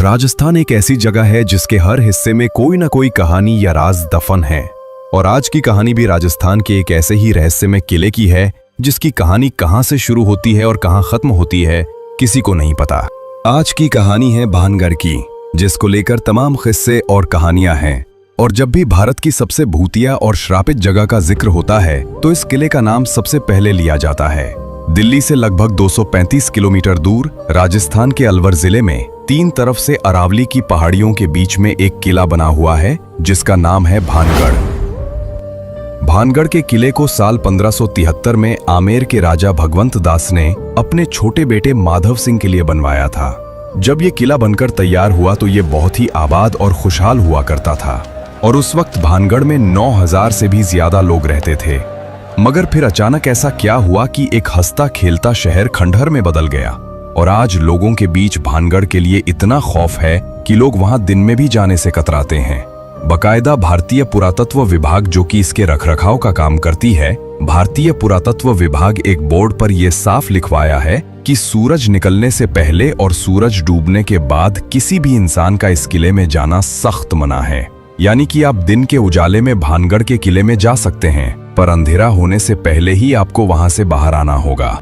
राजस्थान एक ऐसी जगह है जिसके हर हिस्से में कोई ना कोई कहानी या राज दफन है। और आज की कहानी भी राजस्थान के एक ऐसे ही रहस्यमय किले की है जिसकी कहानी कहां से शुरू होती है और कहां खत्म होती है किसी को नहीं पता। आज की कहानी है भानगढ़ की, जिसको लेकर तमाम किस्से और कहानियां हैं। और जब भी भारत की सबसे भूतिया और श्रापित जगह का जिक्र होता है तो इस किले का नाम सबसे पहले लिया जाता है। दिल्ली से लगभग 235 किलोमीटर दूर राजस्थान के अलवर जिले में तीन तरफ से अरावली की पहाड़ियों के बीच में एक किला बना हुआ है जिसका नाम है भानगढ़। भानगढ़ के किले को साल 1573 में आमेर के राजा भगवंत दास ने अपने छोटे बेटे माधव सिंह के लिए बनवाया था। जब ये किला बनकर तैयार हुआ तो ये बहुत ही आबाद और खुशहाल हुआ करता था और उस वक्त भानगढ़ में 9000 से भी ज्यादा लोग रहते थे। मगर फिर अचानक ऐसा क्या हुआ कि एक हंसता खेलता शहर खंडहर में बदल गया और आज लोगों के बीच भानगढ़ के लिए इतना खौफ है कि लोग वहां दिन में भी जाने से कतराते हैं। बकायदा भारतीय पुरातत्व विभाग, जो कि इसके रखरखाव का काम करती है, भारतीय पुरातत्व विभाग एक बोर्ड पर यह साफ लिखवाया है कि सूरज निकलने से पहले और सूरज डूबने के बाद किसी भी इंसान का इस किले में जाना सख्त मना है। यानी कि आप दिन के उजाले में भानगढ़ के किले में जा सकते हैं, पर अंधेरा होने से पहले ही आपको वहां से बाहर आना होगा।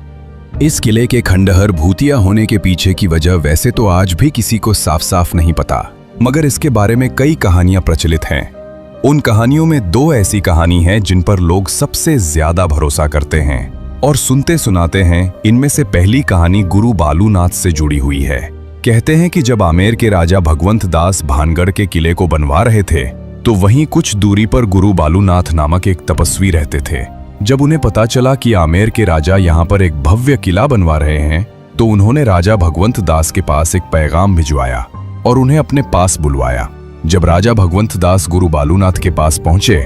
इस किले के खंडहर भूतिया होने के पीछे की वजह वैसे तो आज भी किसी को साफ साफ नहीं पता, मगर इसके बारे में कई कहानियां प्रचलित हैं। उन कहानियों में दो ऐसी कहानी हैं जिन पर लोग सबसे ज्यादा भरोसा करते हैं और सुनते सुनाते हैं। इनमें से पहली कहानी गुरु बालूनाथ से जुड़ी हुई है। कहते हैं कि जब आमेर के राजा भगवंत दास भानगढ़ के किले को बनवा रहे थे तो वहीं कुछ दूरी पर गुरु बालूनाथ नामक एक तपस्वी रहते थे। जब उन्हें पता चला कि आमेर के राजा यहाँ पर एक भव्य किला बनवा रहे हैं तो उन्होंने राजा भगवंत दास के पास एक पैगाम भिजवाया और उन्हें अपने पास बुलवाया। जब राजा भगवंत दास गुरु बालूनाथ के पास पहुंचे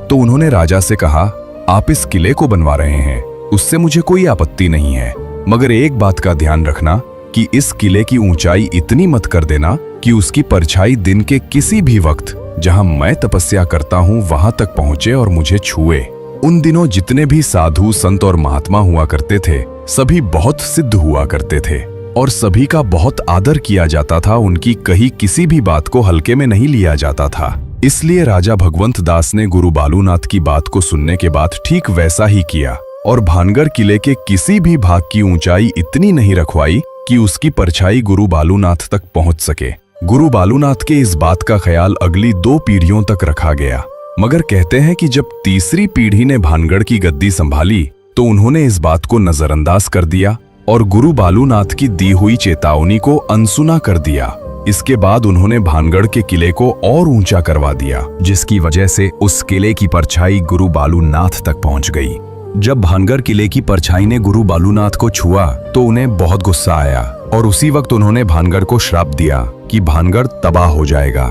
तो उन्होंने राजा से कहा, आप इस किले को बनवा रहे हैं, उससे मुझे कोई आपत्ति नहीं है, मगर एक बात का ध्यान रखना कि इस किले की ऊंचाई इतनी मत कर देना कि उसकी परछाई दिन के किसी भी वक्त जहां मैं तपस्या करता हूं वहां तक पहुंचे और मुझे छुए। उन दिनों जितने भी साधु संत और महात्मा हुआ करते थे सभी बहुत सिद्ध हुआ करते थे और सभी का बहुत आदर किया जाता था। उनकी कही किसी भी बात को हल्के में नहीं लिया जाता था। इसलिए राजा भगवंत दास ने गुरु बालूनाथ की बात को सुनने के बाद ठीक वैसा ही किया और भानगढ़ किले के किसी भी भाग की ऊंचाई इतनी नहीं रखवाई कि उसकी परछाई गुरु बालूनाथ तक पहुंच सके। गुरु बालूनाथ के इस बात का ख्याल अगली 2 पीढ़ियों तक रखा गया, मगर कहते हैं कि जब तीसरी पीढ़ी ने भानगढ़ की गद्दी संभाली तो उन्होंने इस बात को नजरअंदाज कर दिया और गुरु बालूनाथ की दी हुई चेतावनी को अनसुना कर दिया। इसके बाद उन्होंने भानगढ़ के किले को और ऊंचा करवा दिया, जिसकी वजह से उस किले की परछाई गुरु बालूनाथ तक पहुंच गई। जब भानगढ़ किले की परछाई ने गुरु बालूनाथ को छुआ तो उन्हें बहुत गुस्सा आया और उसी वक्त उन्होंने भानगढ़ को श्राप दिया कि भानगढ़ तबाह हो जाएगा।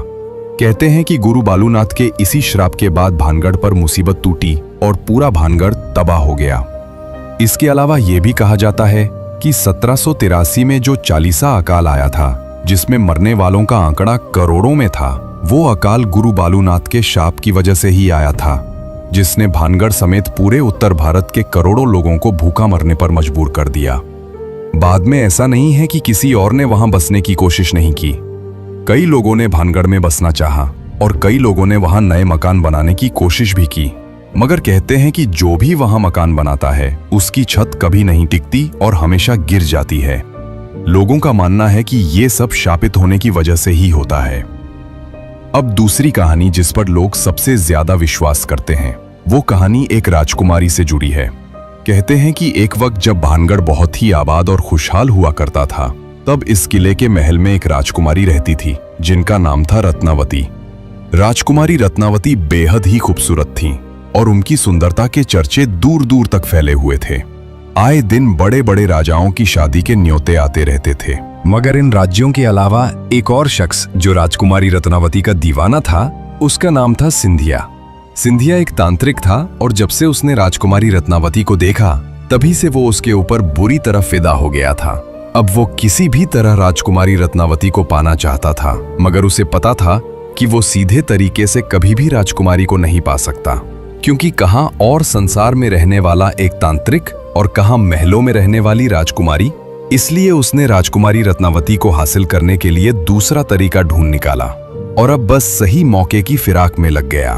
कहते हैं कि गुरु बालूनाथ के इसी श्राप के बाद भानगढ़ पर मुसीबत टूटी और पूरा भानगढ़ तबाह हो गया। इसके अलावा यह भी कहा जाता है कि 1783 में जो चालीसा अकाल आया था, जिसमें मरने वालों का आंकड़ा करोड़ों में था, वो अकाल गुरु बालूनाथ के शाप की वजह से ही आया था, जिसने भानगढ़ समेत पूरे उत्तर भारत के करोड़ों लोगों को भूखा मरने पर मजबूर कर दिया। बाद में ऐसा नहीं है कि किसी और ने वहां बसने की कोशिश नहीं की। कई लोगों ने भानगढ़ में बसना चाहा और कई लोगों ने वहां नए मकान बनाने की कोशिश भी की, मगर कहते हैं कि जो भी वहां मकान बनाता है उसकी छत कभी नहीं टिकती और हमेशा गिर जाती है। लोगों का मानना है कि ये सब शापित होने की वजह से ही होता है। अब दूसरी कहानी जिस पर लोग सबसे ज्यादा विश्वास करते हैं वो कहानी एक राजकुमारी से जुड़ी है। कहते हैं कि एक वक्त जब भानगढ़ बहुत ही आबाद और खुशहाल हुआ करता था तब इस किले के महल में एक राजकुमारी रहती थी जिनका नाम था रत्नावती। राजकुमारी रत्नावती बेहद ही खूबसूरत थीं और उनकी सुंदरता के चर्चे दूर दूर तक फैले हुए थे। आए दिन बड़े बड़े राजाओं की शादी के न्योते आते रहते थे, मगर इन राज्यों के अलावा एक और शख्स जो राजकुमारी रत्नावती का दीवाना था उसका नाम था सिंधिया। सिंधिया एक तांत्रिक था और जब से उसने राजकुमारी रत्नावती को देखा तभी से वो उसके ऊपर बुरी तरह फिदा हो गया था। अब वो किसी भी तरह राजकुमारी रत्नावती को पाना चाहता था, मगर उसे पता था कि वो सीधे तरीके से कभी भी राजकुमारी को नहीं पा सकता, क्योंकि कहां और संसार में रहने वाला एक तांत्रिक और कहां महलों में रहने वाली राजकुमारी, इसलिए उसने राजकुमारी रत्नावती को हासिल करने के लिए दूसरा तरीका ढूंढ निकाला और अब बस सही मौके की फिराक में लग गया।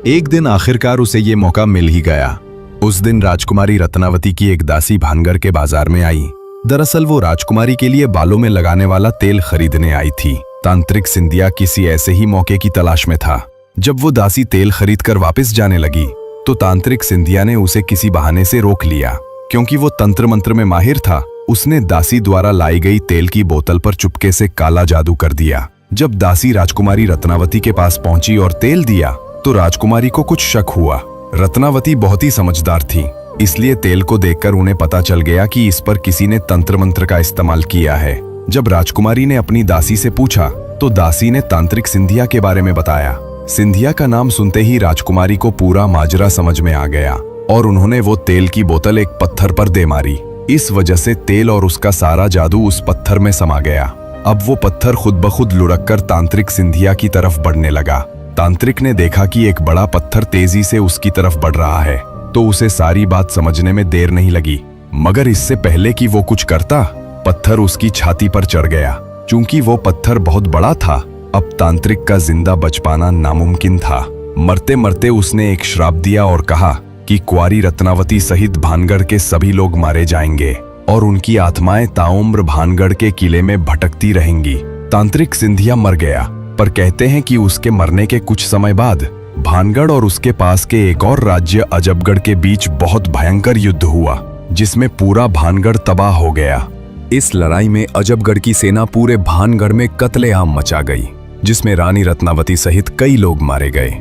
एक दिन आखिरकार उसे ये मौका मिल ही गया। उस दिन राजकुमारी रत्नावती की एक दासी भानगढ़ के बाजार में आई। दरअसल वो राजकुमारी के लिए बालों में लगाने वाला तेल खरीदने आई थी। तांत्रिक सिंधिया किसी ऐसे ही मौके की तलाश में था। जब वो दासी तेल खरीदकर वापस जाने लगी तो तांत्रिक सिंधिया ने उसे किसी बहाने से रोक लिया। क्योंकि वो तंत्र मंत्र में माहिर था, उसने दासी द्वारा लाई गई तेल की बोतल पर चुपके से काला जादू कर दिया। जब दासी राजकुमारी रत्नावती के पास पहुंची और तेल दिया तो राजकुमारी को कुछ शक हुआ। रत्नावती बहुत ही समझदार थी, इसलिए तेल को देखकर उन्हें पता चल गया कि इस पर किसी ने तंत्र मंत्र का इस्तेमाल किया है। जब राजकुमारी ने अपनी दासी से पूछा तो दासी ने तांत्रिक सिंधिया के बारे में बताया। सिंधिया का नाम सुनते ही राजकुमारी को पूरा माजरा समझ में आ गया और उन्होंने वो तेल की बोतल एक पत्थर पर दे मारी। इस वजह से तेल और उसका सारा जादू उस पत्थर में समा गया। अब वो पत्थर खुद ब खुद लुढ़क कर तांत्रिक सिंधिया की तरफ बढ़ने लगा। तांत्रिक ने देखा कि एक बड़ा पत्थर तेजी से उसकी तरफ बढ़ रहा है तो उसे सारी बात समझने में देर नहीं लगी। मगर इससे पहले कि वो कुछ करता, पत्थर उसकी छाती पर चढ़ गया। चूंकि वो पत्थर बहुत बड़ा था, अब तांत्रिक का जिंदा बच पाना नामुमकिन था। मरते मरते उसने एक श्राप दिया और कहा कि कुंवारी रत्नावती सहित भानगढ़ के सभी लोग मारे जाएंगे और उनकी आत्माएं ताउम्र भानगढ़ के किले में भटकती रहेंगी। तांत्रिक सिंधिया मर गया, पर कहते हैं कि उसके मरने के कुछ समय बाद भानगढ़ और उसके पास के एक और राज्य अजबगढ़ के बीच बहुत भयंकर युद्ध हुआ, जिसमें पूरा भानगढ़ तबाह हो गया। इस लड़ाई में अजबगढ़ की सेना पूरे भानगढ़ में कत्लेआम मचा गई, जिसमें रानी रत्नावती सहित कई लोग मारे गए।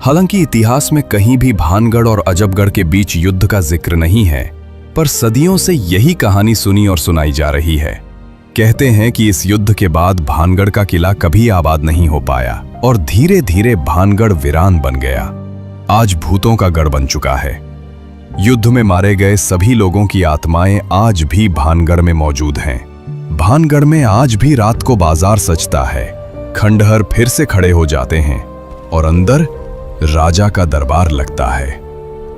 हालांकि इतिहास में कहीं भी भानगढ़ और अजबगढ़ के बीच युद्ध का जिक्र नहीं है, पर सदियों से यही कहानी सुनी और सुनाई जा रही है। कहते हैं कि इस युद्ध के बाद भानगढ़ का किला कभी आबाद नहीं हो पाया और धीरे धीरे भानगढ़ वीरान बन गया। आज भूतों का गढ़ बन चुका है। युद्ध में मारे गए सभी लोगों की आत्माएं आज भी भानगढ़ में मौजूद हैं। भानगढ़ में आज भी रात को बाजार सजता है, खंडहर फिर से खड़े हो जाते हैं और अंदर राजा का दरबार लगता है।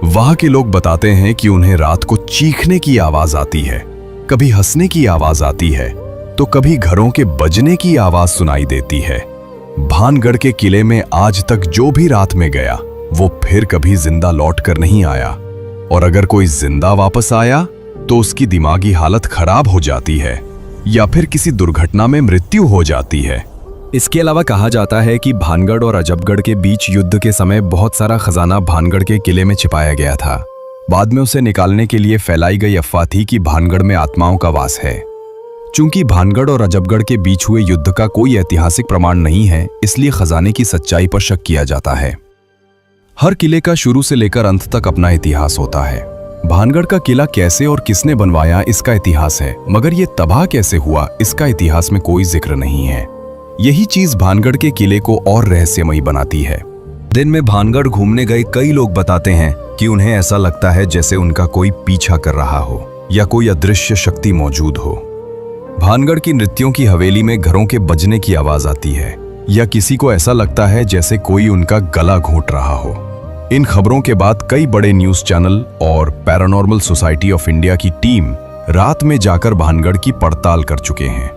वहां के लोग बताते हैं कि उन्हें रात को चीखने की आवाज आती है, कभी हंसने की आवाज आती है तो कभी घरों के बजने की आवाज सुनाई देती है। भानगढ़ के किले में आज तक जो भी रात में गया वो फिर कभी जिंदा लौट कर नहीं आया, और अगर कोई जिंदा वापस आया तो उसकी दिमागी हालत खराब हो जाती है या फिर किसी दुर्घटना में मृत्यु हो जाती है। इसके अलावा कहा जाता है कि भानगढ़ और अजबगढ़ के बीच युद्ध के समय बहुत सारा खजाना भानगढ़ के किले में छिपाया गया था। बाद में उसे निकालने के लिए फैलाई गई अफवाह थी कि भानगढ़ में आत्माओं का वास है। चूंकि भानगढ़ और अजबगढ़ के बीच हुए युद्ध का कोई ऐतिहासिक प्रमाण नहीं है, इसलिए खजाने की सच्चाई पर शक किया जाता है। हर किले का शुरू से लेकर अंत तक अपना इतिहास होता है। भानगढ़ का किला कैसे और किसने बनवाया इसका इतिहास है, मगर ये तबाह कैसे हुआ इसका इतिहास में कोई जिक्र नहीं है। यही चीज भानगढ़ के किले को और रहस्यमयी बनाती है। दिन में भानगढ़ घूमने गए कई लोग बताते हैं कि उन्हें ऐसा लगता है जैसे उनका कोई पीछा कर रहा हो या कोई अदृश्य शक्ति मौजूद हो। भानगढ़ की नृत्यों की हवेली में घरों के बजने की आवाज आती है या किसी को ऐसा लगता है जैसे कोई उनका गला घोंट रहा हो। इन खबरों के बाद कई बड़े न्यूज चैनल और पैरानॉर्मल सोसाइटी ऑफ इंडिया की टीम रात में जाकर भानगढ़ की पड़ताल कर चुके हैं।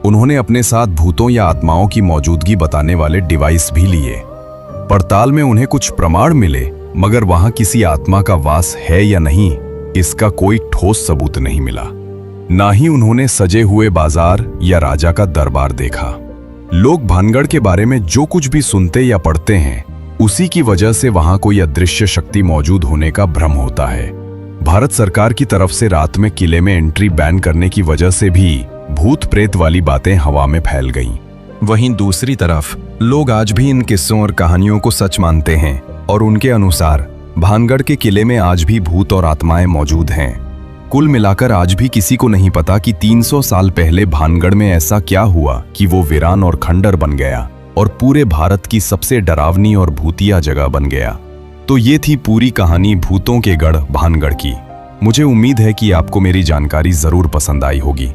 उन्होंने अपने साथ भूतों या आत्माओं की मौजूदगी बताने वाले डिवाइस भी लिए। पड़ताल में उन्हें कुछ प्रमाण मिले, मगर वहां किसी आत्मा का वास है या नहीं इसका कोई ठोस सबूत नहीं मिला। ना ही उन्होंने सजे हुए बाजार या राजा का दरबार देखा। लोग भानगढ़ के बारे में जो कुछ भी सुनते या पढ़ते हैं उसी की वजह से वहां कोई अदृश्य शक्ति मौजूद होने का भ्रम होता है। भारत सरकार की तरफ से रात में किले में एंट्री बैन करने की वजह से भी भूत प्रेत वाली बातें हवा में फैल गईं। वहीं दूसरी तरफ लोग आज भी इन किस्सों और कहानियों को सच मानते हैं और उनके अनुसार भानगढ़ के किले में आज भी भूत और आत्माएं मौजूद हैं। कुल मिलाकर आज भी किसी को नहीं पता कि 300 साल पहले भानगढ़ में ऐसा क्या हुआ कि वो वीरान और खंडर बन गया और पूरे भारत की सबसे डरावनी और भूतिया जगह बन गया। तो ये थी पूरी कहानी भूतों के गढ़ भानगढ़ की। मुझे उम्मीद है कि आपको मेरी जानकारी जरूर पसंद आई होगी।